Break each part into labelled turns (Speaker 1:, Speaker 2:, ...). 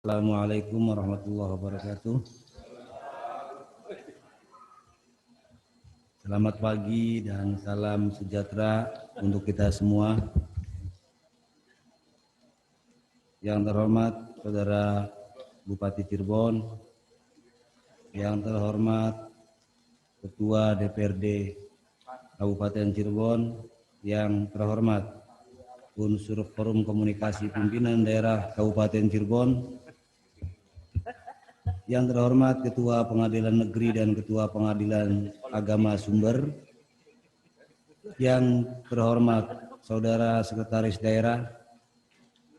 Speaker 1: Assalamualaikum warahmatullahi wabarakatuh. Selamat pagi dan salam sejahtera untuk kita semua. Yang terhormat Saudara Bupati Cirebon, yang terhormat Ketua DPRD Kabupaten Cirebon, yang terhormat unsur Forum Komunikasi Pimpinan Daerah Kabupaten Cirebon, yang terhormat Ketua Pengadilan Negeri dan Ketua Pengadilan Agama Sumber, yang terhormat Saudara Sekretaris Daerah,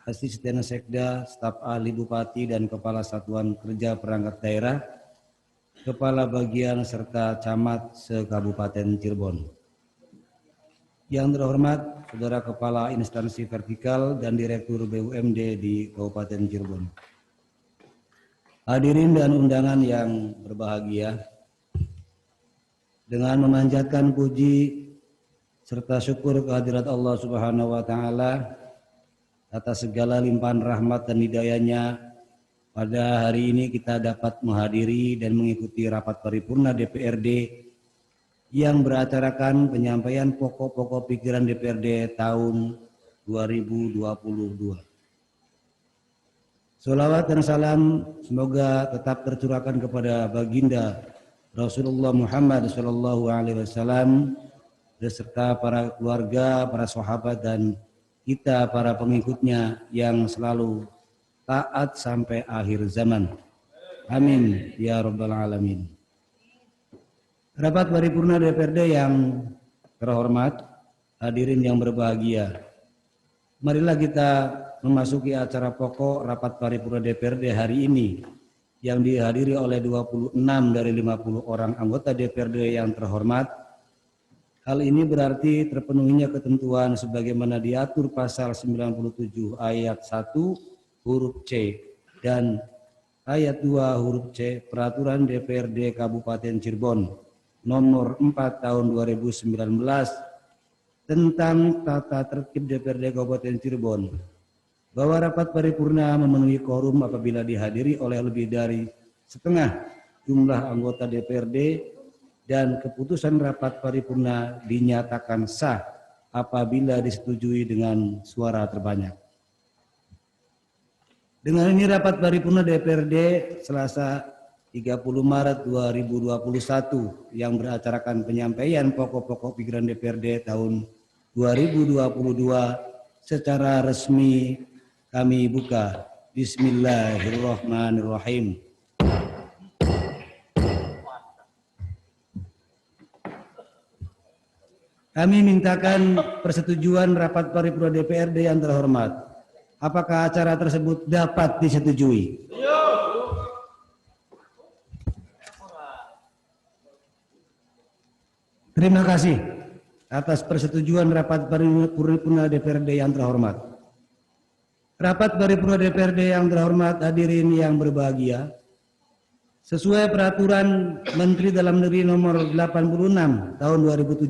Speaker 1: Asisten Sekda, Staf Ahli Bupati dan Kepala Satuan Kerja Perangkat Daerah, Kepala Bagian serta Camat se-Kabupaten Cirebon. Yang terhormat Saudara Kepala Instansi Vertikal dan Direktur BUMD di Kabupaten Cirebon. Hadirin dan undangan yang berbahagia, dengan memanjatkan puji serta syukur kehadirat Allah Subhanahu wa Ta'ala atas segala limpahan rahmat dan hidayahnya, pada hari ini kita dapat menghadiri dan mengikuti rapat paripurna DPRD yang beracarakan penyampaian pokok-pokok pikiran DPRD tahun 2022. Sholawat dan salam semoga tetap tercurahkan kepada baginda Rasulullah Muhammad SAW beserta para keluarga, para sahabat dan kita para pengikutnya yang selalu taat sampai akhir zaman. Amin ya rabbal alamin. Rapat paripurna DPRD yang terhormat, hadirin yang berbahagia. Marilah kita memasuki acara pokok rapat paripurna DPRD hari ini yang dihadiri oleh 26 dari 50 orang anggota DPRD yang terhormat. Hal ini berarti terpenuhinya ketentuan sebagaimana diatur pasal 97 ayat 1 huruf C dan ayat 2 huruf C Peraturan DPRD Kabupaten Cirebon nomor 4 tahun 2019 tentang tata tertib DPRD Kabupaten Cirebon, bahwa rapat paripurna memenuhi quorum apabila dihadiri oleh lebih dari setengah jumlah anggota DPRD dan keputusan rapat paripurna dinyatakan sah apabila disetujui dengan suara terbanyak. Dengan ini rapat paripurna DPRD Selasa 30 Maret 2021 yang beracarakan penyampaian pokok-pokok pikiran DPRD tahun 2022 secara resmi kami buka. Bismillahirrahmanirrahim. Kami mintakan persetujuan rapat paripurna DPRD yang terhormat. Apakah acara tersebut dapat disetujui? Terima kasih atas persetujuan rapat paripurna DPRD yang terhormat. Rapat paripurna DPRD yang terhormat, hadirin yang berbahagia, sesuai peraturan Menteri Dalam Negeri nomor 86 tahun 2017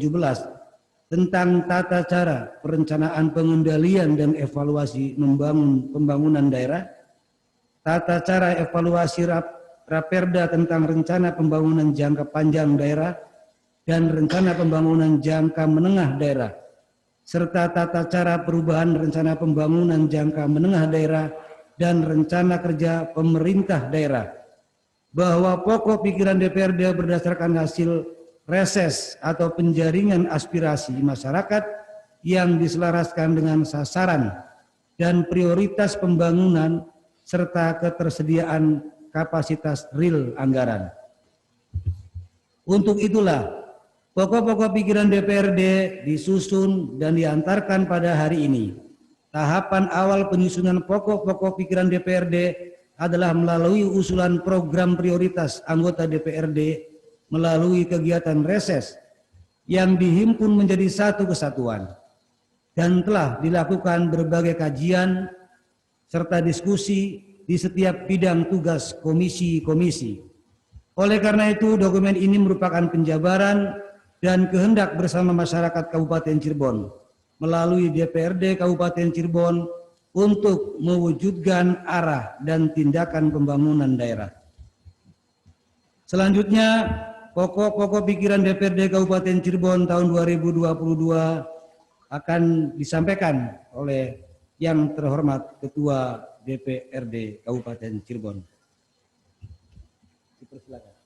Speaker 1: tentang tata cara perencanaan pengendalian dan evaluasi membangun pembangunan daerah, tata cara evaluasi Raperda tentang rencana pembangunan jangka panjang daerah dan rencana pembangunan jangka menengah daerah, serta tata cara perubahan rencana pembangunan jangka menengah daerah dan rencana kerja pemerintah daerah, bahwa pokok pikiran DPRD berdasarkan hasil reses atau penjaringan aspirasi masyarakat yang diselaraskan dengan sasaran dan prioritas pembangunan serta ketersediaan kapasitas real anggaran. Untuk itulah pokok-pokok pikiran DPRD disusun dan diantarkan pada hari ini. Tahapan awal penyusunan pokok-pokok pikiran DPRD adalah melalui usulan program prioritas anggota DPRD melalui kegiatan reses yang dihimpun menjadi satu kesatuan dan telah dilakukan berbagai kajian serta diskusi di setiap bidang tugas komisi-komisi. Oleh karena itu, dokumen ini merupakan penjabaran dan kehendak bersama masyarakat Kabupaten Cirebon melalui DPRD Kabupaten Cirebon untuk mewujudkan arah dan tindakan pembangunan daerah. Selanjutnya, pokok-pokok pikiran DPRD Kabupaten Cirebon tahun 2022 akan disampaikan oleh yang terhormat Ketua DPRD Kabupaten Cirebon. Dipersilakan.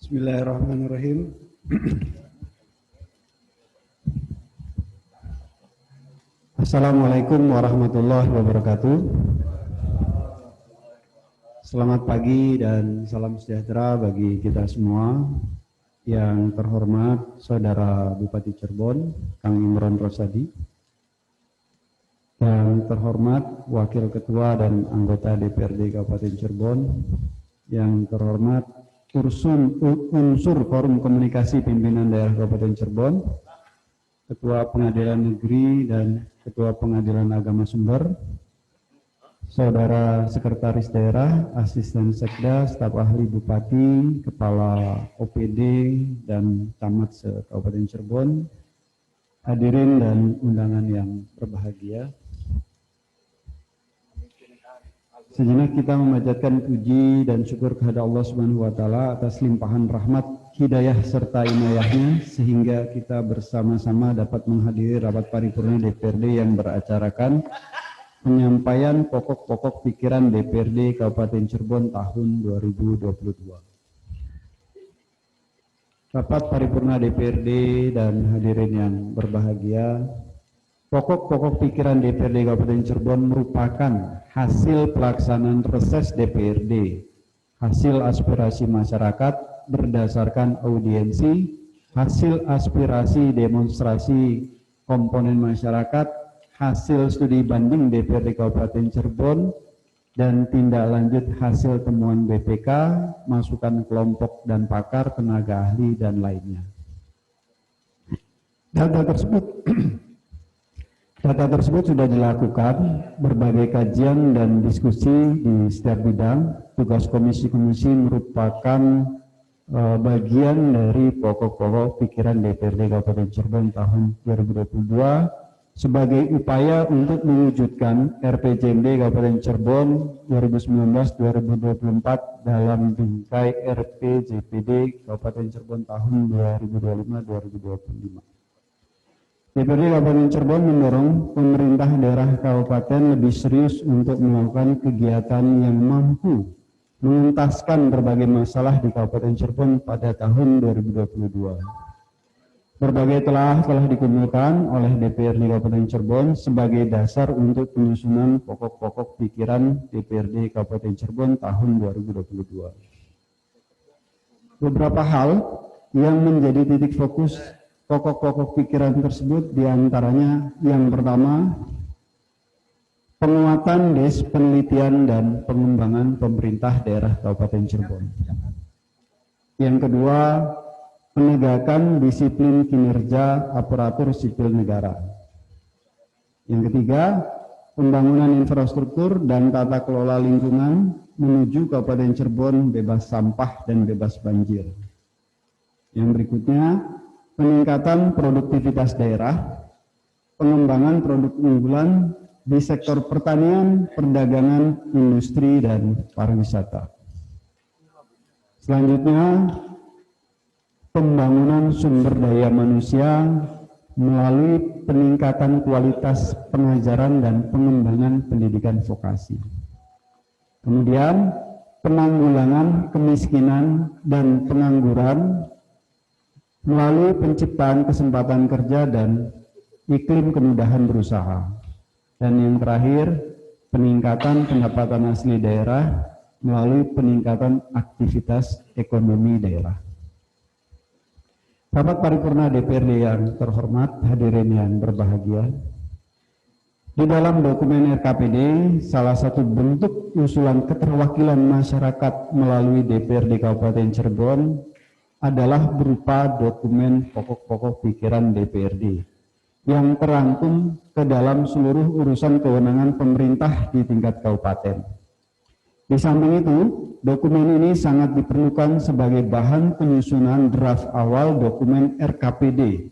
Speaker 2: Bismillahirrahmanirrahim. Assalamualaikum warahmatullahi wabarakatuh. Selamat pagi dan salam sejahtera bagi kita semua. Yang terhormat Saudara Bupati Cirebon, Kang Imron Rosadi. Yang terhormat Wakil Ketua dan anggota DPRD Kabupaten Cirebon. Yang terhormat unsur Forum Komunikasi Pimpinan Daerah Kabupaten Cirebon, Ketua Pengadilan Negeri dan Ketua Pengadilan Agama Sumber, Saudara Sekretaris Daerah, Asisten Sekda, Staf Ahli Bupati, Kepala OPD, dan Camat se-Kabupaten Cirebon, hadirin dan undangan yang berbahagia. Sejenak kita memanjatkan puji dan syukur kepada Allah Subhanahu wa Ta'ala atas limpahan rahmat, hidayah serta inayahnya sehingga kita bersama-sama dapat menghadiri rapat paripurna DPRD yang beracarakan penyampaian pokok-pokok pikiran DPRD Kabupaten Cirebon tahun 2022. Rapat paripurna DPRD dan hadirin yang berbahagia, pokok-pokok pikiran DPRD Kabupaten Cirebon merupakan hasil pelaksanaan reses DPRD, hasil aspirasi masyarakat berdasarkan audiensi, hasil aspirasi demonstrasi komponen masyarakat, hasil studi banding DPRD Kabupaten Cirebon, dan tindak lanjut hasil temuan BPK, masukan kelompok dan pakar, tenaga ahli, dan lainnya. Data tersebut sudah dilakukan berbagai kajian dan diskusi di setiap bidang. Tugas komisi-komisi merupakan bagian dari pokok-pokok pikiran DPRD Kabupaten Cirebon tahun 2022 sebagai upaya untuk mewujudkan RPJMD Kabupaten Cirebon 2019-2024 dalam bingkai RPJPD Kabupaten Cirebon tahun 2025-2025. DPRD Kabupaten Cirebon mendorong pemerintah daerah kabupaten lebih serius untuk melakukan kegiatan yang mampu menuntaskan berbagai masalah di Kabupaten Cirebon pada tahun 2022. Berbagai telah dikumpulkan oleh DPRD Kabupaten Cirebon sebagai dasar untuk penyusunan pokok-pokok pikiran DPRD Kabupaten Cirebon tahun 2022. Beberapa hal yang menjadi titik fokus pokok-pokok pikiran tersebut diantaranya yang pertama, penguatan penelitian dan pengembangan pemerintah daerah Kabupaten Cirebon. Yang kedua, penegakan disiplin kinerja aparatur sipil negara. Yang ketiga, pembangunan infrastruktur dan tata kelola lingkungan menuju Kabupaten Cirebon bebas sampah dan bebas banjir. Yang berikutnya, peningkatan produktivitas daerah, pengembangan produk unggulan di sektor pertanian, perdagangan, industri, dan pariwisata. Selanjutnya, pembangunan sumber daya manusia melalui peningkatan kualitas pengajaran dan pengembangan pendidikan vokasi. Kemudian, penanggulangan kemiskinan dan pengangguran melalui penciptaan kesempatan kerja dan iklim kemudahan berusaha. Dan yang terakhir, peningkatan pendapatan asli daerah melalui peningkatan aktivitas ekonomi daerah. Rapat paripurna DPRD yang terhormat, hadirin yang berbahagia, Di dalam dokumen RKPD, salah satu bentuk usulan keterwakilan masyarakat melalui DPRD Kabupaten Cirebon adalah berupa dokumen pokok-pokok pikiran DPRD yang terangkum ke dalam seluruh urusan kewenangan pemerintah di tingkat kabupaten. Di samping itu, dokumen ini sangat diperlukan sebagai bahan penyusunan draft awal dokumen RKPD.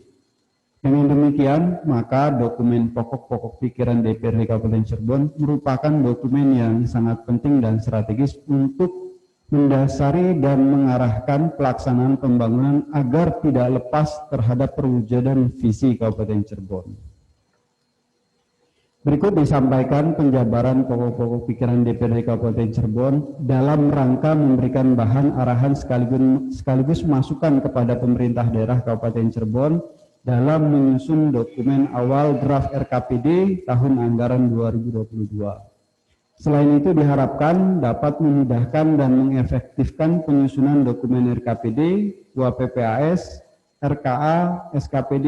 Speaker 2: Dengan demikian, maka dokumen pokok-pokok pikiran DPRD Kabupaten Cirebon merupakan dokumen yang sangat penting dan strategis untuk mendasari dan mengarahkan pelaksanaan pembangunan agar tidak lepas terhadap perwujudan visi Kabupaten Cirebon. Berikut disampaikan penjabaran pokok-pokok pikiran DPRD Kabupaten Cirebon dalam rangka memberikan bahan arahan sekaligus masukan kepada pemerintah daerah Kabupaten Cirebon dalam menyusun dokumen awal draft RKPD tahun anggaran 2022. Selain itu diharapkan dapat memudahkan dan mengefektifkan penyusunan dokumen RKPD, UAPPAS, RKA, SKPD,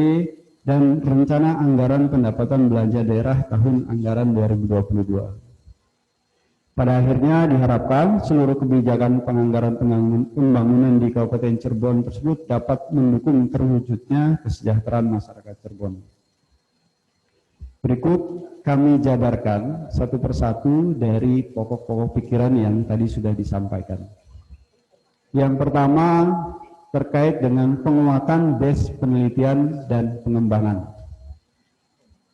Speaker 2: dan rencana anggaran pendapatan belanja daerah tahun anggaran 2022. Pada akhirnya diharapkan seluruh kebijakan penganggaran pembangunan di Kabupaten Cirebon tersebut dapat mendukung terwujudnya kesejahteraan masyarakat Cirebon. Berikut kami jabarkan satu persatu dari pokok-pokok pikiran yang tadi sudah disampaikan. Yang pertama terkait dengan penguatan base penelitian dan pengembangan.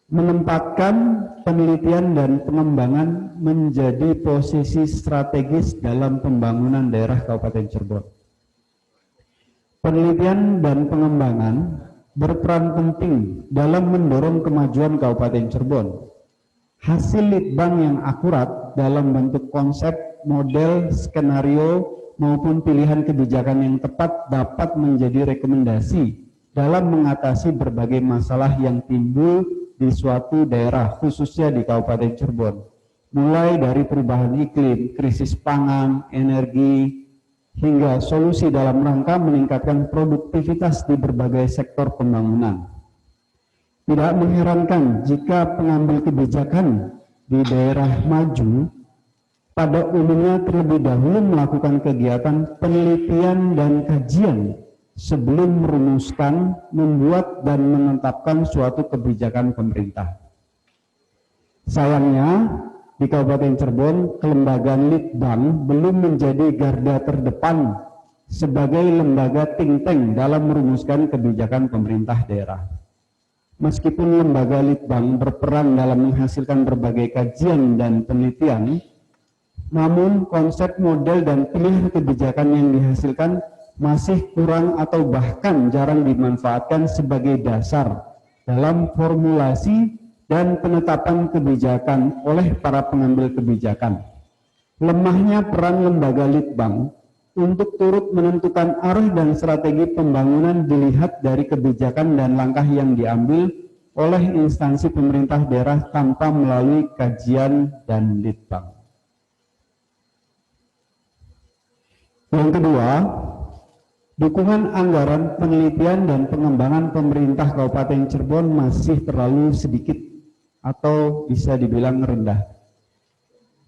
Speaker 2: Menempatkan penelitian dan pengembangan menjadi posisi strategis dalam pembangunan daerah Kabupaten Cirebon. Penelitian dan pengembangan berperan penting dalam mendorong kemajuan Kabupaten Cirebon. Hasil litbang yang akurat dalam bentuk konsep, model, skenario, maupun pilihan kebijakan yang tepat dapat menjadi rekomendasi dalam mengatasi berbagai masalah yang timbul di suatu daerah, khususnya di Kabupaten Cirebon, mulai dari perubahan iklim, krisis pangan, energi, hingga solusi dalam rangka meningkatkan produktivitas di berbagai sektor pembangunan. Tidak mengherankan jika pengambil kebijakan di daerah maju pada umumnya terlebih dahulu melakukan kegiatan penelitian dan kajian sebelum merumuskan, membuat, dan menetapkan suatu kebijakan pemerintah. Sayangnya, di Kabupaten Cirebon, kelembagaan Litbang belum menjadi garda terdepan sebagai lembaga think tank dalam merumuskan kebijakan pemerintah daerah. Meskipun lembaga Litbang berperan dalam menghasilkan berbagai kajian dan penelitian, namun konsep, model, dan pilihan kebijakan yang dihasilkan masih kurang atau bahkan jarang dimanfaatkan sebagai dasar dalam formulasi dan penetapan kebijakan oleh para pengambil kebijakan. Lemahnya peran lembaga Litbang untuk turut menentukan arah dan strategi pembangunan dilihat dari kebijakan dan langkah yang diambil oleh instansi pemerintah daerah tanpa melalui kajian dan Litbang. Yang kedua, dukungan anggaran penelitian dan pengembangan pemerintah Kabupaten Cirebon masih terlalu sedikit atau bisa dibilang rendah.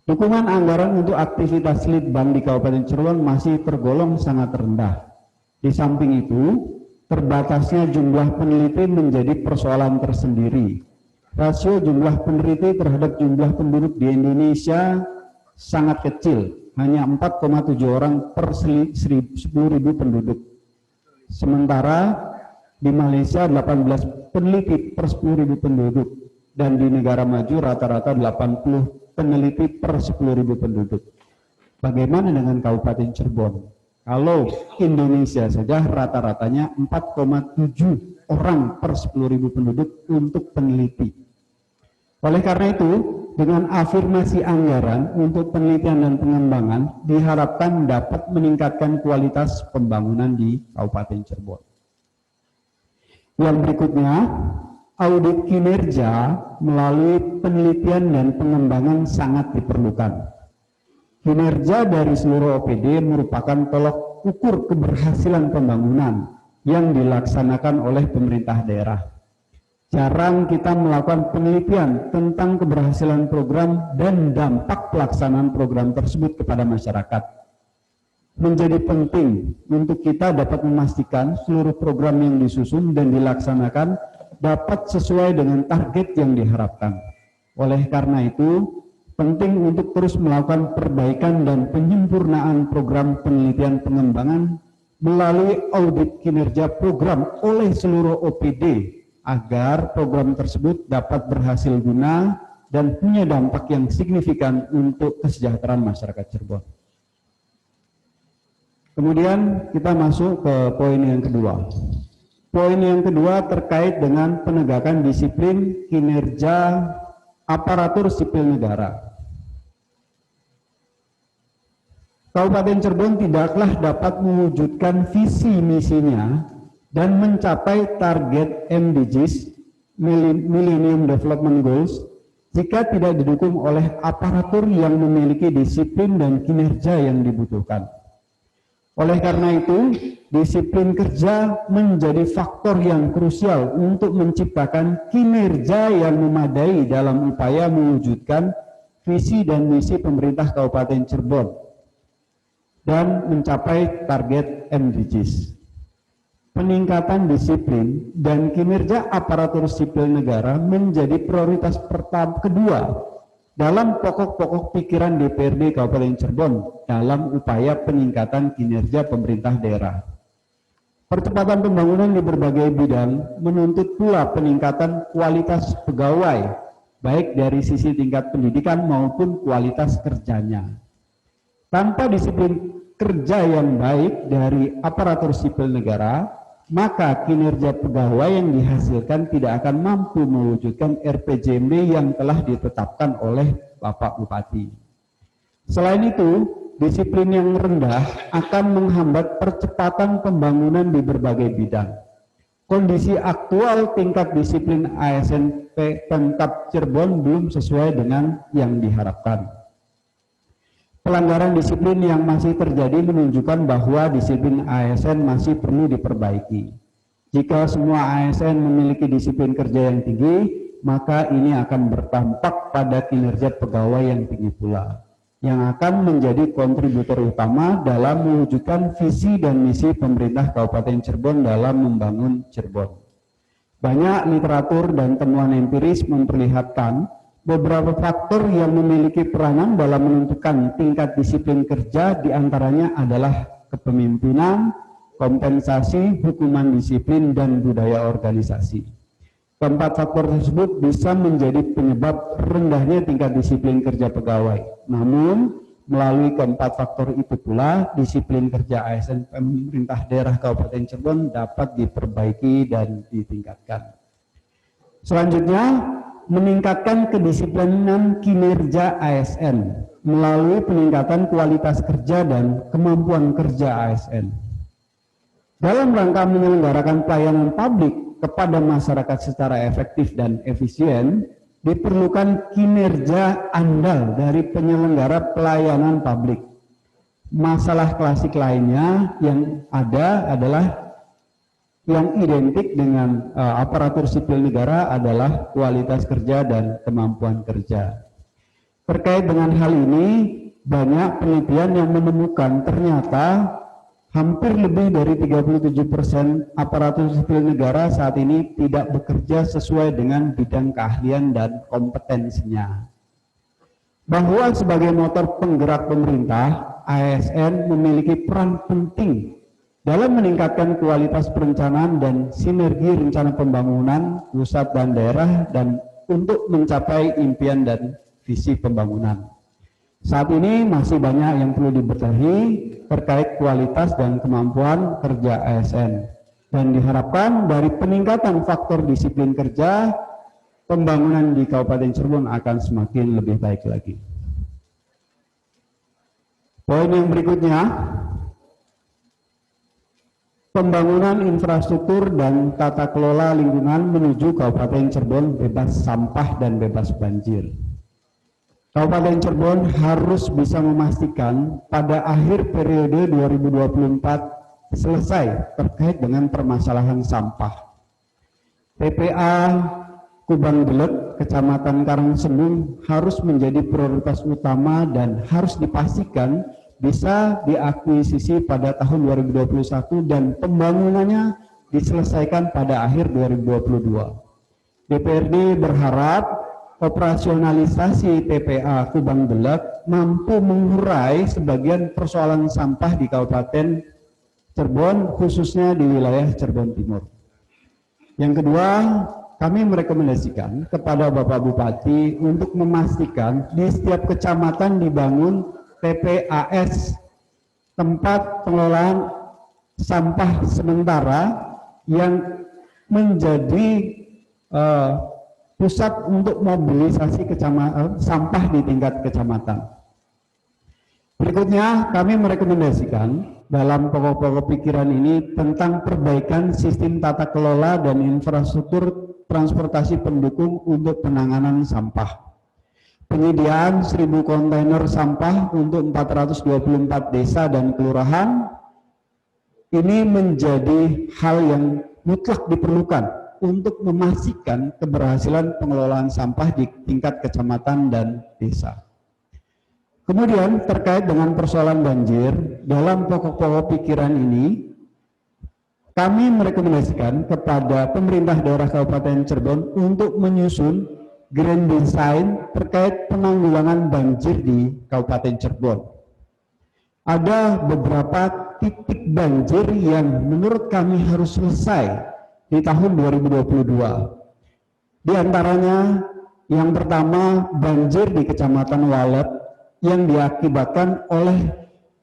Speaker 2: Dukungan anggaran untuk aktivitas Litbang di Kabupaten Cirebon masih tergolong sangat rendah. Di samping itu, terbatasnya jumlah peneliti menjadi persoalan tersendiri. Rasio jumlah peneliti terhadap jumlah penduduk di Indonesia sangat kecil, hanya 4,7 orang per 10.000 penduduk. Sementara di Malaysia 18 peneliti per 10.000 penduduk, dan di negara maju rata-rata 80 peneliti per 10.000 penduduk. Bagaimana dengan Kabupaten Cirebon? Kalau Indonesia saja rata-ratanya 4,7 orang per 10.000 penduduk untuk peneliti. Oleh karena itu, dengan afirmasi anggaran untuk penelitian dan pengembangan diharapkan dapat meningkatkan kualitas pembangunan di Kabupaten Cirebon. Yang berikutnya, audit kinerja melalui penelitian dan pengembangan sangat diperlukan. Kinerja dari seluruh OPD merupakan tolok ukur keberhasilan pembangunan yang dilaksanakan oleh pemerintah daerah. Jarang kita melakukan penelitian tentang keberhasilan program dan dampak pelaksanaan program tersebut kepada masyarakat. Menjadi penting untuk kita dapat memastikan seluruh program yang disusun dan dilaksanakan dapat sesuai dengan target yang diharapkan. Oleh karena itu, penting untuk terus melakukan perbaikan dan penyempurnaan program penelitian pengembangan melalui audit kinerja program oleh seluruh OPD agar program tersebut dapat berhasil guna dan punya dampak yang signifikan untuk kesejahteraan masyarakat Cirebon. Kemudian kita masuk ke poin yang kedua. Poin yang kedua terkait dengan penegakan disiplin kinerja aparatur sipil negara. Kabupaten Cirebon tidaklah dapat mewujudkan visi misinya dan mencapai target MDGs, Millennium Development Goals, jika tidak didukung oleh aparatur yang memiliki disiplin dan kinerja yang dibutuhkan. Oleh karena itu, disiplin kerja menjadi faktor yang krusial untuk menciptakan kinerja yang memadai dalam upaya mewujudkan visi dan misi pemerintah Kabupaten Cirebon dan mencapai target MDGs. Peningkatan disiplin dan kinerja aparatur sipil negara menjadi prioritas kedua dalam pokok-pokok pikiran DPRD Kabupaten Cirebon dalam upaya peningkatan kinerja pemerintah daerah. Percepatan pembangunan di berbagai bidang menuntut pula peningkatan kualitas pegawai, baik dari sisi tingkat pendidikan maupun kualitas kerjanya. Tanpa disiplin kerja yang baik dari aparatur sipil negara, maka kinerja pegawai yang dihasilkan tidak akan mampu mewujudkan RPJMD yang telah ditetapkan oleh Bapak Bupati. Selain itu, disiplin yang rendah akan menghambat percepatan pembangunan di berbagai bidang. Kondisi aktual tingkat disiplin ASN Pemkab Cirebon belum sesuai dengan yang diharapkan. Pelanggaran disiplin yang masih terjadi menunjukkan bahwa disiplin ASN masih perlu diperbaiki. Jika semua ASN memiliki disiplin kerja yang tinggi, maka ini akan berdampak pada kinerja pegawai yang tinggi pula, yang akan menjadi kontributor utama dalam mewujudkan visi dan misi pemerintah Kabupaten Cirebon dalam membangun Cirebon. Banyak literatur dan temuan empiris memperlihatkan beberapa faktor yang memiliki peranan dalam menentukan tingkat disiplin kerja, diantaranya adalah kepemimpinan, kompensasi, hukuman disiplin, dan budaya organisasi. Keempat faktor tersebut bisa menjadi penyebab rendahnya tingkat disiplin kerja pegawai. Namun, melalui keempat faktor itu pula, disiplin kerja ASN pemerintah daerah Kabupaten Cirebon dapat diperbaiki dan ditingkatkan. Selanjutnya, meningkatkan kedisiplinan kinerja ASN melalui peningkatan kualitas kerja dan kemampuan kerja ASN. Dalam rangka menyelenggarakan pelayanan publik kepada masyarakat secara efektif dan efisien, diperlukan kinerja andal dari penyelenggara pelayanan publik. Masalah klasik lainnya yang ada adalah yang identik dengan aparatur sipil negara adalah kualitas kerja dan kemampuan kerja. Terkait dengan hal ini, banyak penelitian yang menemukan ternyata hampir lebih dari 37% aparatur sipil negara saat ini tidak bekerja sesuai dengan bidang keahlian dan kompetensinya. Bahwa sebagai motor penggerak pemerintah, ASN memiliki peran penting dalam meningkatkan kualitas perencanaan dan sinergi rencana pembangunan pusat dan daerah dan untuk mencapai impian dan visi pembangunan. Saat ini masih banyak yang perlu dibenahi terkait kualitas dan kemampuan kerja ASN. Dan diharapkan dari peningkatan faktor disiplin kerja, pembangunan di Kabupaten Cirebon akan semakin lebih baik lagi. Poin yang berikutnya, pembangunan infrastruktur dan tata kelola lingkungan menuju Kabupaten Cirebon bebas sampah dan bebas banjir. Kabupaten Cirebon harus bisa memastikan pada akhir periode 2024 selesai terkait dengan permasalahan sampah. TPA Kubang Belet, Kecamatan Karangsembung harus menjadi prioritas utama dan harus dipastikan bisa diakuisisi pada tahun 2021 dan pembangunannya diselesaikan pada akhir 2022. DPRD berharap operasionalisasi TPA Kubang Belet mampu mengurai sebagian persoalan sampah di Kabupaten Cirebon, khususnya di wilayah Cirebon Timur. Yang kedua, kami merekomendasikan kepada Bapak Bupati untuk memastikan di setiap kecamatan dibangun TPAS, tempat pengelolaan sampah sementara yang menjadi pusat untuk mobilisasi sampah di tingkat kecamatan. Berikutnya, kami merekomendasikan dalam pokok-pokok pikiran ini tentang perbaikan sistem tata kelola dan infrastruktur transportasi pendukung untuk penanganan sampah. Penyediaan 1.000 kontainer sampah untuk 424 desa dan kelurahan ini menjadi hal yang mutlak diperlukan untuk memastikan keberhasilan pengelolaan sampah di tingkat kecamatan dan desa. Kemudian terkait dengan persoalan banjir, dalam pokok-pokok pikiran ini kami merekomendasikan kepada pemerintah daerah Kabupaten Cirebon untuk menyusun grand design terkait penanggulangan banjir di Kabupaten Cirebon. Ada beberapa titik banjir yang menurut kami harus selesai di tahun 2022. Di antaranya yang pertama banjir di Kecamatan Walet yang diakibatkan oleh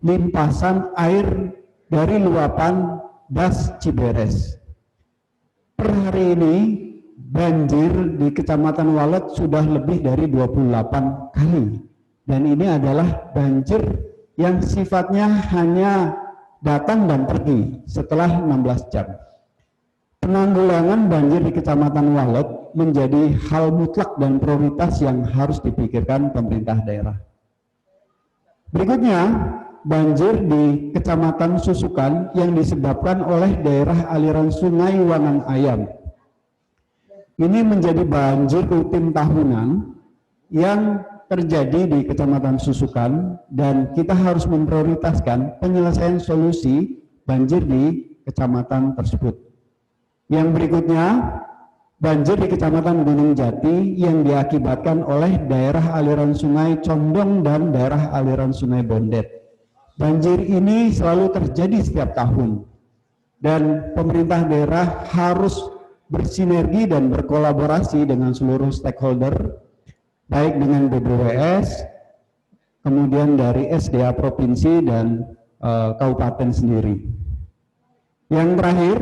Speaker 2: limpasan air dari luapan Das Ciberes. Per hari ini banjir di Kecamatan Walet sudah lebih dari 28 kali. Dan ini adalah banjir yang sifatnya hanya datang dan pergi setelah 16 jam. Penanggulangan banjir di Kecamatan Walet menjadi hal mutlak dan prioritas yang harus dipikirkan pemerintah daerah. Berikutnya, banjir di Kecamatan Susukan yang disebabkan oleh daerah aliran sungai Wangan Ayam. Ini menjadi banjir rutin tahunan yang terjadi di Kecamatan Susukan dan kita harus memprioritaskan penyelesaian solusi banjir di kecamatan tersebut. Yang berikutnya, banjir di Kecamatan Gunung Jati yang diakibatkan oleh daerah aliran sungai Condong dan daerah aliran sungai Bondet. Banjir ini selalu terjadi setiap tahun dan pemerintah daerah harus bersinergi dan berkolaborasi dengan seluruh stakeholder, baik dengan BBWS, kemudian dari SDA Provinsi dan Kabupaten sendiri. Yang terakhir,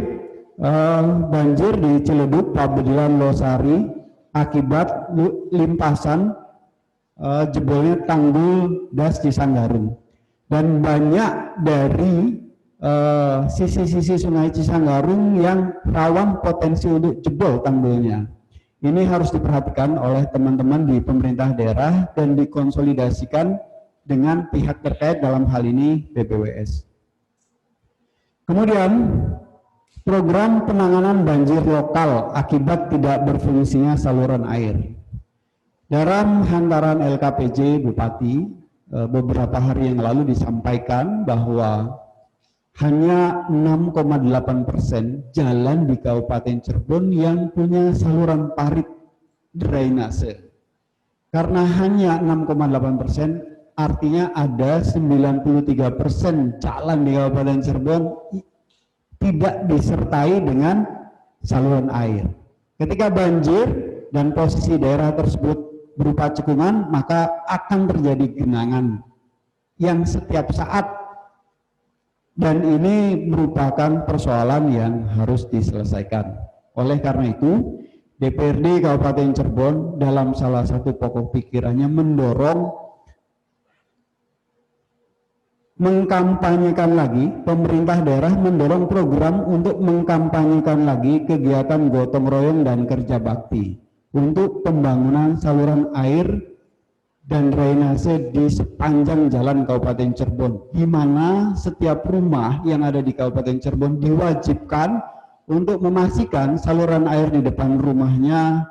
Speaker 2: banjir di Ciledug, Pabedilan, Losari akibat limpasan jebolnya tanggul Das Cisanggarung. Dan banyak dari sisi-sisi sungai Cisanggarung yang rawan potensi untuk jebol tanggulnya. Ini harus diperhatikan oleh teman-teman di pemerintah daerah dan dikonsolidasikan dengan pihak terkait, dalam hal ini BBWS. Kemudian, program penanganan banjir lokal akibat tidak berfungsinya saluran air. Dalam hantaran LKPJ Bupati, beberapa hari yang lalu disampaikan bahwa hanya 6,8% jalan di Kabupaten Cirebon yang punya saluran parit drainase. Karena hanya 6,8%, artinya ada 93% jalan di Kabupaten Cirebon tidak disertai dengan saluran air. Ketika banjir dan posisi daerah tersebut berupa cekungan, maka akan terjadi genangan yang setiap saat. Dan ini merupakan persoalan yang harus diselesaikan. Oleh karena itu, DPRD Kabupaten Cirebon dalam salah satu pokok pikirannya mendorong mengkampanyekan lagi, pemerintah daerah mendorong program untuk mengkampanyekan lagi kegiatan gotong royong dan kerja bakti untuk pembangunan saluran air dan drainase di sepanjang jalan Kabupaten Cirebon, di mana setiap rumah yang ada di Kabupaten Cirebon diwajibkan untuk memastikan saluran air di depan rumahnya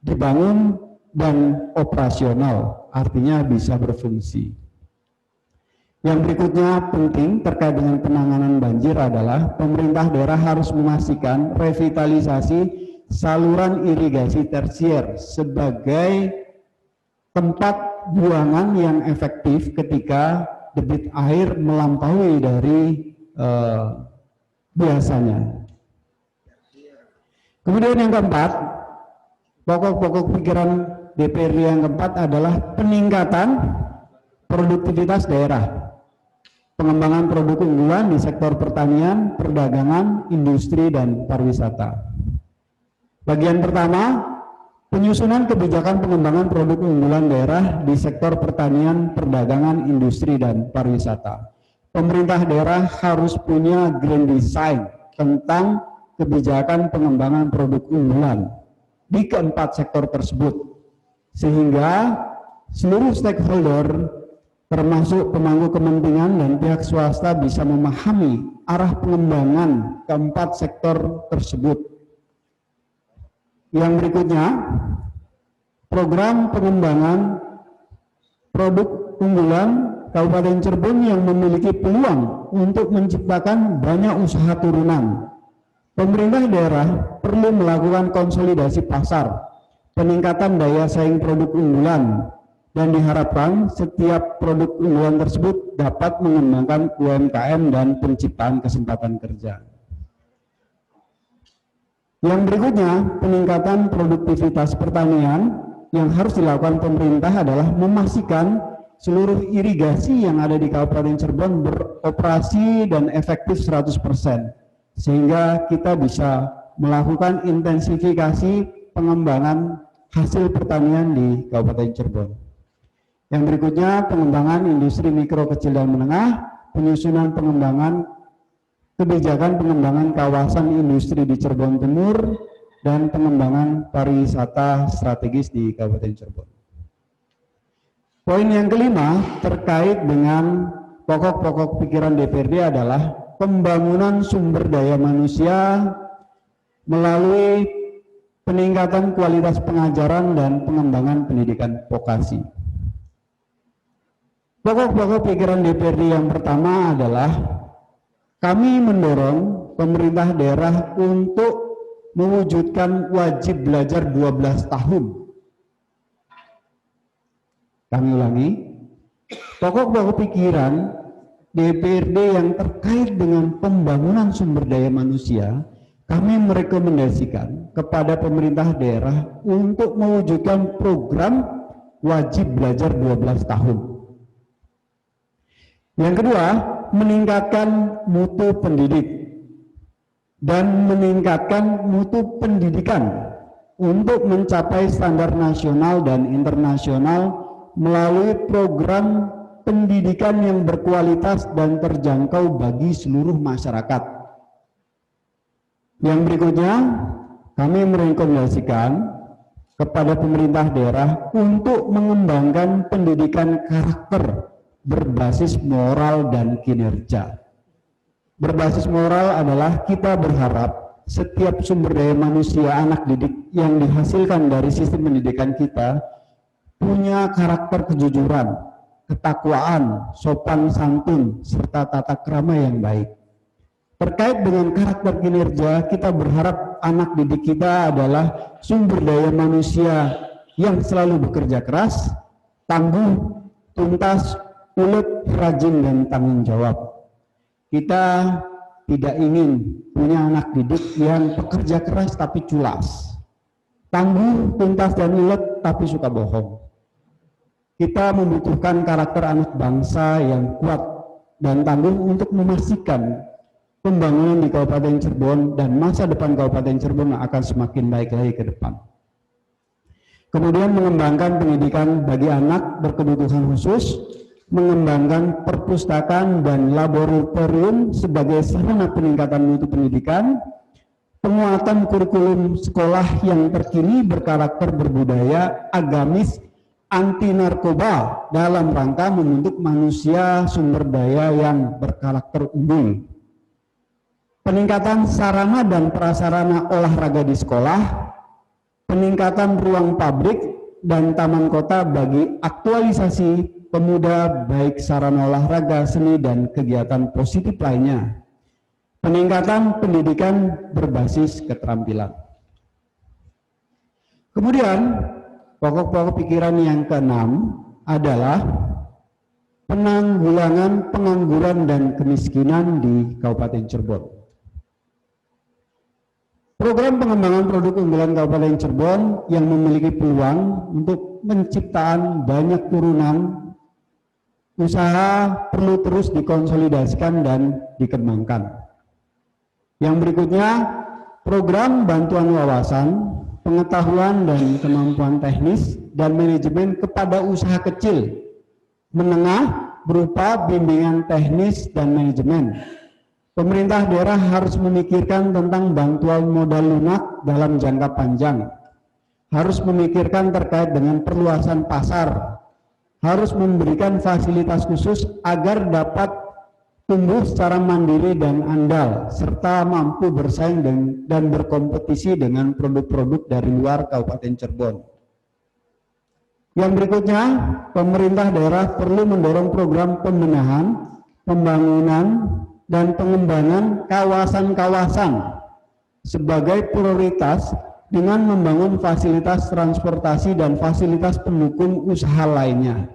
Speaker 2: dibangun dan operasional, artinya bisa berfungsi. Yang berikutnya penting terkait dengan penanganan banjir adalah pemerintah daerah harus memastikan revitalisasi saluran irigasi tersier sebagai tempat buangan yang efektif ketika debit air melampaui dari biasanya. Kemudian yang keempat, pokok-pokok pikiran DPRD yang keempat adalah peningkatan produktivitas daerah. Pengembangan produk unggulan di sektor pertanian, perdagangan, industri, dan pariwisata. Bagian pertama, penyusunan kebijakan pengembangan produk unggulan daerah di sektor pertanian, perdagangan, industri, dan pariwisata. Pemerintah daerah harus punya grand design tentang kebijakan pengembangan produk unggulan di keempat sektor tersebut, sehingga seluruh stakeholder termasuk pemangku kepentingan dan pihak swasta bisa memahami arah pengembangan keempat sektor tersebut. Yang berikutnya, program pengembangan produk unggulan Kabupaten Cirebon yang memiliki peluang untuk menciptakan banyak usaha turunan. Pemerintah daerah perlu melakukan konsolidasi pasar, peningkatan daya saing produk unggulan, dan diharapkan setiap produk unggulan tersebut dapat mengembangkan UMKM dan penciptaan kesempatan kerja. Yang berikutnya, peningkatan produktivitas pertanian yang harus dilakukan pemerintah adalah memastikan seluruh irigasi yang ada di Kabupaten Cirebon beroperasi dan efektif 100%, sehingga kita bisa melakukan intensifikasi pengembangan hasil pertanian di Kabupaten Cirebon. Yang berikutnya, pengembangan industri mikro, kecil, dan menengah, penyusunan pengembangan kebijakan pengembangan kawasan industri di Cirebon Timur, dan pengembangan pariwisata strategis di Kabupaten Cirebon. Poin yang kelima terkait dengan pokok-pokok pikiran DPRD adalah pembangunan sumber daya manusia melalui peningkatan kualitas pengajaran dan pengembangan pendidikan vokasi. Pokok-pokok pikiran DPRD yang pertama adalah kami mendorong pemerintah daerah untuk mewujudkan wajib belajar 12 tahun. Kami ulangi, pokok-pokok pikiran DPRD yang terkait dengan pembangunan sumber daya manusia, kami merekomendasikan kepada pemerintah daerah untuk mewujudkan program wajib belajar 12 tahun. Yang kedua, meningkatkan mutu pendidik dan meningkatkan mutu pendidikan untuk mencapai standar nasional dan internasional melalui program pendidikan yang berkualitas dan terjangkau bagi seluruh masyarakat. Yang berikutnya, kami merekomendasikan kepada pemerintah daerah untuk mengembangkan pendidikan karakter berbasis moral dan kinerja. Berbasis moral adalah kita berharap setiap sumber daya manusia anak didik yang dihasilkan dari sistem pendidikan kita punya karakter kejujuran, ketakwaan, sopan santun, serta tata krama yang baik. Terkait dengan karakter kinerja, kita berharap anak didik kita adalah sumber daya manusia yang selalu bekerja keras, tangguh, tuntas, ulet, rajin, dan tanggung jawab. Kita tidak ingin punya anak didik yang pekerja keras tapi culas, tangguh, tuntas, dan ulet tapi suka bohong. Kita membutuhkan karakter anak bangsa yang kuat dan tangguh untuk memastikan pembangunan di Kabupaten Cirebon dan masa depan Kabupaten Cirebon akan semakin baik lagi ke depan. Kemudian mengembangkan pendidikan bagi anak berkebutuhan khusus, mengembangkan perpustakaan dan laboratorium sebagai sarana peningkatan mutu pendidikan, penguatan kurikulum sekolah yang terkini berkarakter berbudaya, agamis, anti narkoba dalam rangka membentuk manusia sumber daya yang berkarakter unggul. Peningkatan sarana dan prasarana olahraga di sekolah, peningkatan ruang publik dan taman kota bagi aktualisasi pemuda baik sarana olahraga, seni, dan kegiatan positif lainnya. Peningkatan pendidikan berbasis keterampilan. Kemudian, pokok-pokok pikiran yang keenam adalah penanggulangan pengangguran dan kemiskinan di Kabupaten Cirebon. Program pengembangan produk unggulan Kabupaten Cirebon yang memiliki peluang untuk menciptakan banyak turunan usaha perlu terus dikonsolidasikan dan dikembangkan. Yang berikutnya, program bantuan wawasan, pengetahuan dan kemampuan teknis dan manajemen kepada usaha kecil menengah berupa bimbingan teknis dan manajemen. Pemerintah daerah harus memikirkan tentang bantuan modal lunak dalam jangka panjang, harus memikirkan terkait dengan perluasan pasar, harus memberikan fasilitas khusus agar dapat tumbuh secara mandiri dan andal, serta mampu bersaing dan berkompetisi dengan produk-produk dari luar Kabupaten Cirebon. Yang berikutnya, pemerintah daerah perlu mendorong program pembenahan, pembangunan, dan pengembangan kawasan-kawasan sebagai prioritas dengan membangun fasilitas transportasi dan fasilitas pendukung usaha lainnya.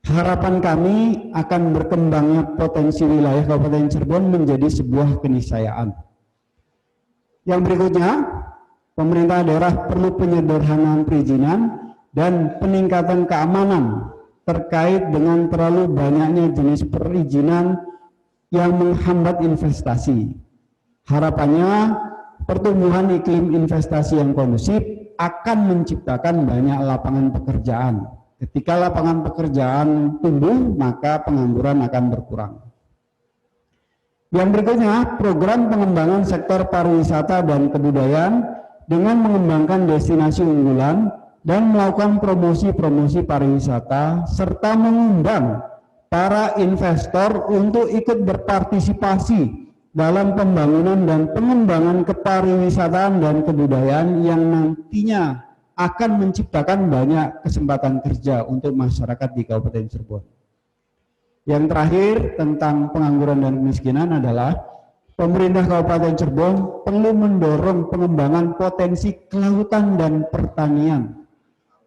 Speaker 2: Harapan kami akan berkembangnya potensi wilayah Kabupaten Cirebon menjadi sebuah keniscayaan. Yang berikutnya, pemerintah daerah perlu penyederhanaan perizinan dan peningkatan keamanan terkait dengan terlalu banyaknya jenis perizinan yang menghambat investasi. Harapannya, pertumbuhan iklim investasi yang kondusif akan menciptakan banyak lapangan pekerjaan. Ketika lapangan pekerjaan tumbuh, maka pengangguran akan berkurang. Yang berikutnya, program pengembangan sektor pariwisata dan kebudayaan dengan mengembangkan destinasi unggulan dan melakukan promosi-promosi pariwisata serta mengundang para investor untuk ikut berpartisipasi dalam pembangunan dan pengembangan kepariwisataan dan kebudayaan yang nantinya akan menciptakan banyak kesempatan kerja untuk masyarakat di Kabupaten Cirebon. Yang terakhir tentang pengangguran dan kemiskinan adalah pemerintah Kabupaten Cirebon perlu mendorong pengembangan potensi kelautan dan pertanian.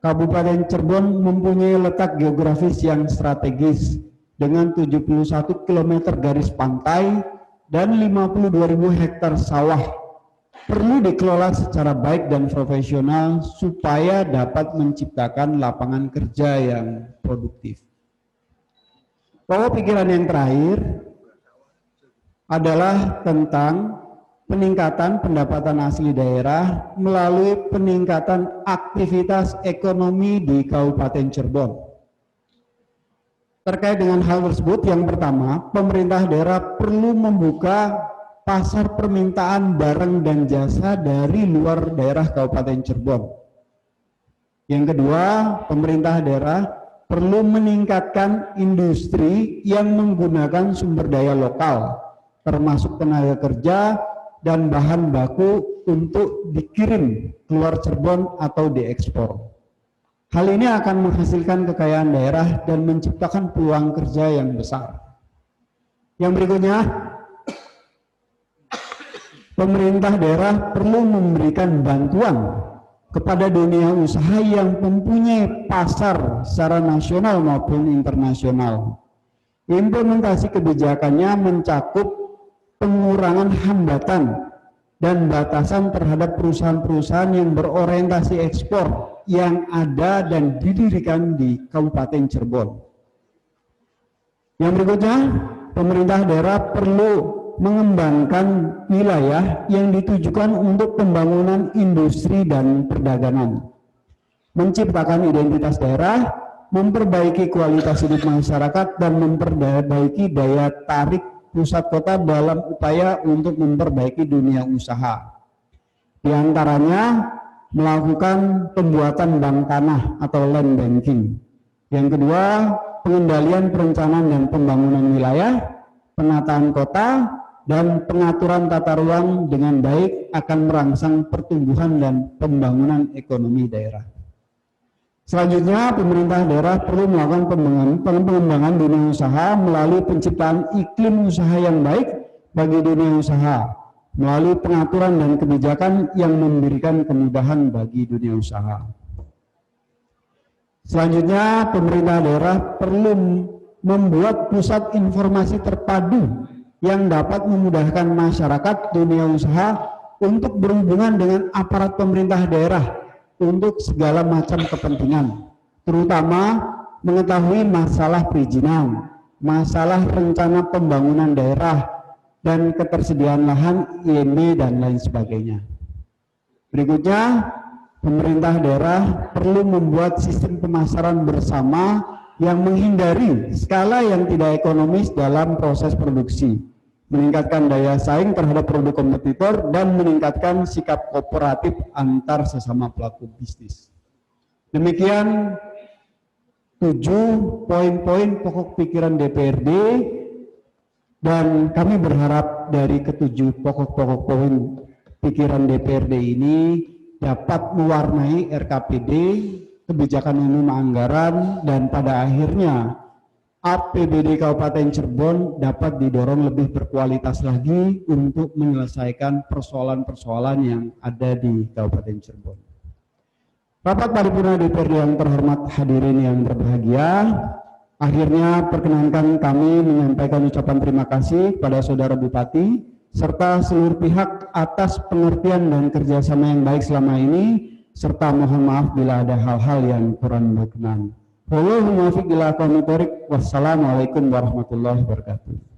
Speaker 2: Kabupaten Cirebon mempunyai letak geografis yang strategis dengan 71 km garis pantai dan 52.000 hektar sawah. Perlu dikelola secara baik dan profesional supaya dapat menciptakan lapangan kerja yang produktif. Pokok pikiran yang terakhir adalah tentang peningkatan pendapatan asli daerah melalui peningkatan aktivitas ekonomi di Kabupaten Cirebon. Terkait dengan hal tersebut, yang pertama, pemerintah daerah perlu membuka pasar permintaan barang dan jasa dari luar daerah Kabupaten Cirebon. Yang kedua, pemerintah daerah perlu meningkatkan industri yang menggunakan sumber daya lokal, termasuk tenaga kerja dan bahan baku untuk dikirim keluar Cirebon atau diekspor. Hal ini akan menghasilkan kekayaan daerah dan menciptakan peluang kerja yang besar. Yang berikutnya, pemerintah daerah perlu memberikan bantuan kepada dunia usaha yang mempunyai pasar secara nasional maupun internasional. Implementasi kebijakannya mencakup pengurangan hambatan dan batasan terhadap perusahaan-perusahaan yang berorientasi ekspor yang ada dan didirikan di Kabupaten Cirebon. Yang berikutnya, pemerintah daerah perlu mengembangkan wilayah yang ditujukan untuk pembangunan industri dan perdagangan, menciptakan identitas daerah, memperbaiki kualitas hidup masyarakat, dan memperbaiki daya tarik pusat kota dalam upaya untuk memperbaiki dunia usaha. Di antaranya melakukan pembuatan bank tanah atau land banking. Yang kedua, pengendalian perencanaan dan pembangunan wilayah, penataan kota, dan pengaturan tata ruang dengan baik akan merangsang pertumbuhan dan pembangunan ekonomi daerah. Selanjutnya, pemerintah daerah perlu melakukan pengembangan dunia usaha melalui penciptaan iklim usaha yang baik bagi dunia usaha, melalui pengaturan dan kebijakan yang memberikan kemudahan bagi dunia usaha. Selanjutnya, pemerintah daerah perlu membuat pusat informasi terpadu yang dapat memudahkan masyarakat dunia usaha untuk berhubungan dengan aparat pemerintah daerah untuk segala macam kepentingan, terutama mengetahui masalah perizinan, masalah rencana pembangunan daerah, dan ketersediaan lahan, IMB, dan lain sebagainya. Berikutnya, pemerintah daerah perlu membuat sistem pemasaran bersama yang menghindari skala yang tidak ekonomis dalam proses produksi, meningkatkan daya saing terhadap produk kompetitor, dan meningkatkan sikap kooperatif antar sesama pelaku bisnis. Demikian 7 poin-poin pokok pikiran DPRD, dan kami berharap dari ketujuh pokok-pokok poin pikiran DPRD ini dapat mewarnai RKPD, kebijakan umum anggaran, dan pada akhirnya APBD Kabupaten Cirebon dapat didorong lebih berkualitas lagi untuk menyelesaikan persoalan-persoalan yang ada di Kabupaten Cirebon. Rapat Paripurna DPRD yang terhormat, hadirin yang berbahagia, akhirnya perkenankan kami menyampaikan ucapan terima kasih kepada Saudara Bupati serta seluruh pihak atas pengertian dan kerjasama yang baik selama ini, serta mohon maaf bila ada hal-hal yang kurang berkenan. Wassalamualaikum warahmatullahi wabarakatuh.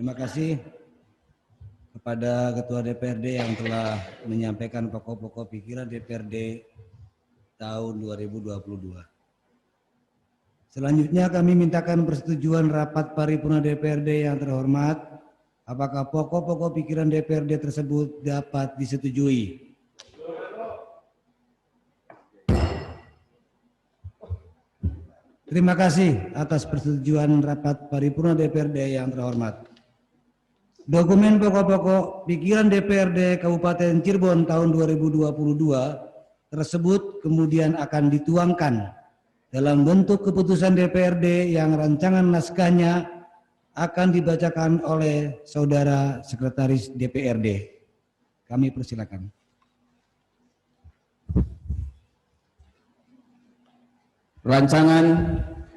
Speaker 1: Terima kasih kepada Ketua DPRD yang telah menyampaikan pokok-pokok pikiran DPRD tahun 2022. Selanjutnya kami mintakan persetujuan rapat paripurna DPRD yang terhormat. Apakah pokok-pokok pikiran DPRD tersebut dapat disetujui? Terima kasih atas persetujuan rapat paripurna DPRD yang terhormat. Dokumen pokok-pokok pikiran DPRD Kabupaten Cirebon tahun 2022 tersebut kemudian akan dituangkan dalam bentuk keputusan DPRD yang rancangan naskahnya akan dibacakan oleh Saudara Sekretaris DPRD. Kami persilakan.
Speaker 3: Rancangan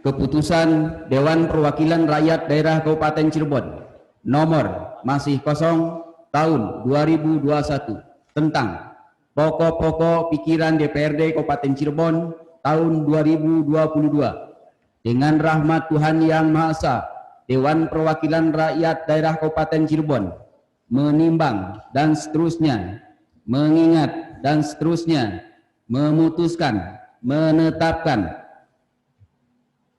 Speaker 3: Keputusan Dewan Perwakilan Rakyat Daerah Kabupaten Cirebon nomor masih kosong tahun 2021 tentang pokok-pokok pikiran DPRD Kabupaten Cirebon tahun 2022. Dengan rahmat Tuhan Yang Maha Esa, Dewan Perwakilan Rakyat Daerah Kabupaten Cirebon menimbang dan seterusnya, mengingat dan seterusnya, memutuskan, menetapkan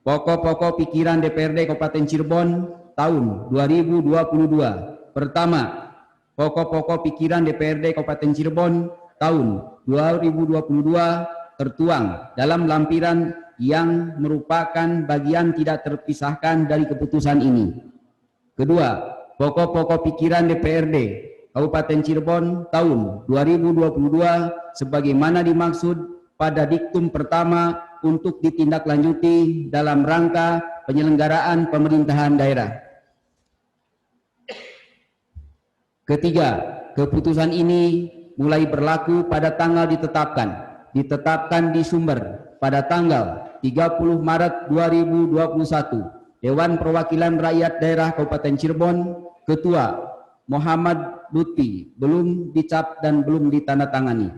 Speaker 3: pokok-pokok pikiran DPRD Kabupaten Cirebon tahun 2022. Pertama, pokok-pokok pikiran DPRD Kabupaten Cirebon tahun 2022 tertuang dalam lampiran yang merupakan bagian tidak terpisahkan dari keputusan ini. Kedua, pokok-pokok pikiran DPRD Kabupaten Cirebon tahun 2022 sebagaimana dimaksud pada diktum pertama untuk ditindaklanjuti dalam rangka penyelenggaraan pemerintahan daerah. Ketiga, keputusan ini mulai berlaku pada tanggal ditetapkan di sumber pada tanggal 30 Maret 2021 Dewan Perwakilan Rakyat Daerah Kabupaten Cirebon, Ketua Muhammad Lutfi, belum dicap dan belum ditandatangani.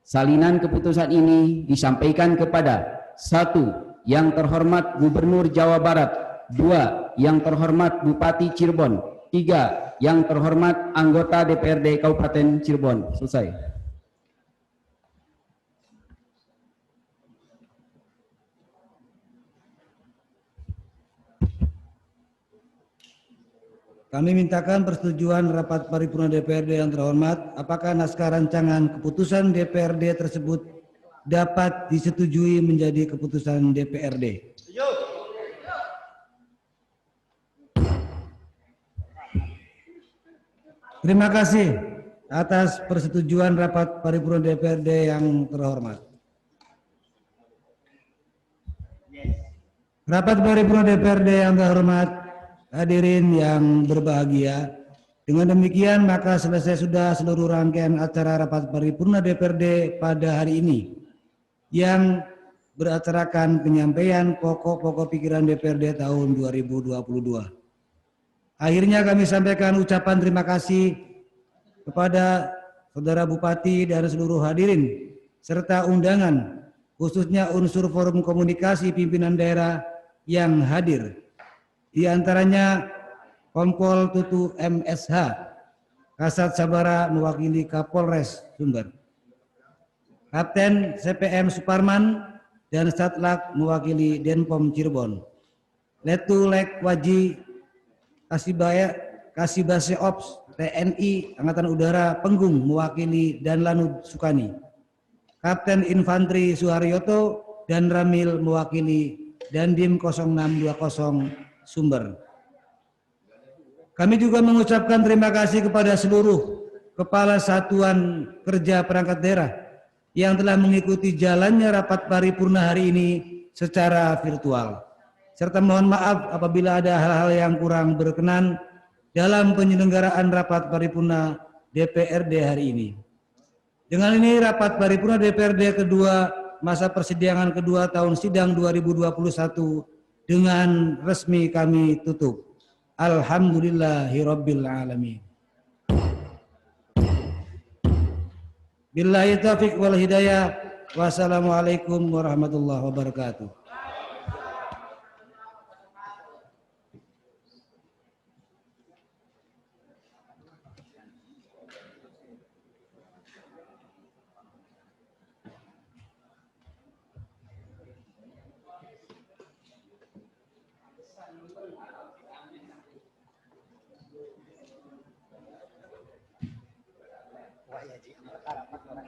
Speaker 3: Salinan keputusan ini disampaikan kepada 1. Yang terhormat Gubernur Jawa Barat, 2. Yang terhormat Bupati Cirebon, 3. Yang terhormat anggota DPRD Kabupaten Cirebon. Selesai.
Speaker 1: Kami mintakan persetujuan rapat paripurna DPRD yang terhormat. Apakah naskah rancangan keputusan DPRD tersebut dapat disetujui menjadi keputusan DPRD? Terima kasih atas persetujuan rapat paripurna DPRD yang terhormat. Rapat paripurna DPRD yang terhormat, hadirin yang berbahagia, dengan demikian maka selesai sudah seluruh rangkaian acara rapat paripurna DPRD pada hari ini yang beracarkan penyampaian pokok-pokok pikiran DPRD tahun 2022. Akhirnya kami sampaikan ucapan terima kasih kepada Saudara Bupati dan seluruh hadirin serta undangan, khususnya unsur forum komunikasi pimpinan daerah yang hadir. Di antaranya Kompol Tutu MSH, Kasat Sabara mewakili Kapolres Sumber, Kapten CPM Suparman dan Satlak mewakili Denpom Cirebon, Letulek Waji Kasibase Ops TNI Angkatan Udara Penggung mewakili Danlanud Sukani, Kapten Infanteri Suharyoto dan Ramil mewakili Dandim 0620 Sumber. Kami juga mengucapkan terima kasih kepada seluruh Kepala Satuan Kerja Perangkat Daerah yang telah mengikuti jalannya rapat paripurna hari ini secara virtual. Serta mohon maaf apabila ada hal-hal yang kurang berkenan dalam penyelenggaraan rapat paripurna DPRD hari ini. Dengan ini rapat paripurna DPRD kedua masa persidangan kedua tahun sidang 2021 dengan resmi kami tutup. Alhamdulillahirabbil alamin. Billahi taufiq wal hidayah. Wassalamualaikum warahmatullahi wabarakatuh.
Speaker 4: Wah ya, Ji, perkara 4 orang.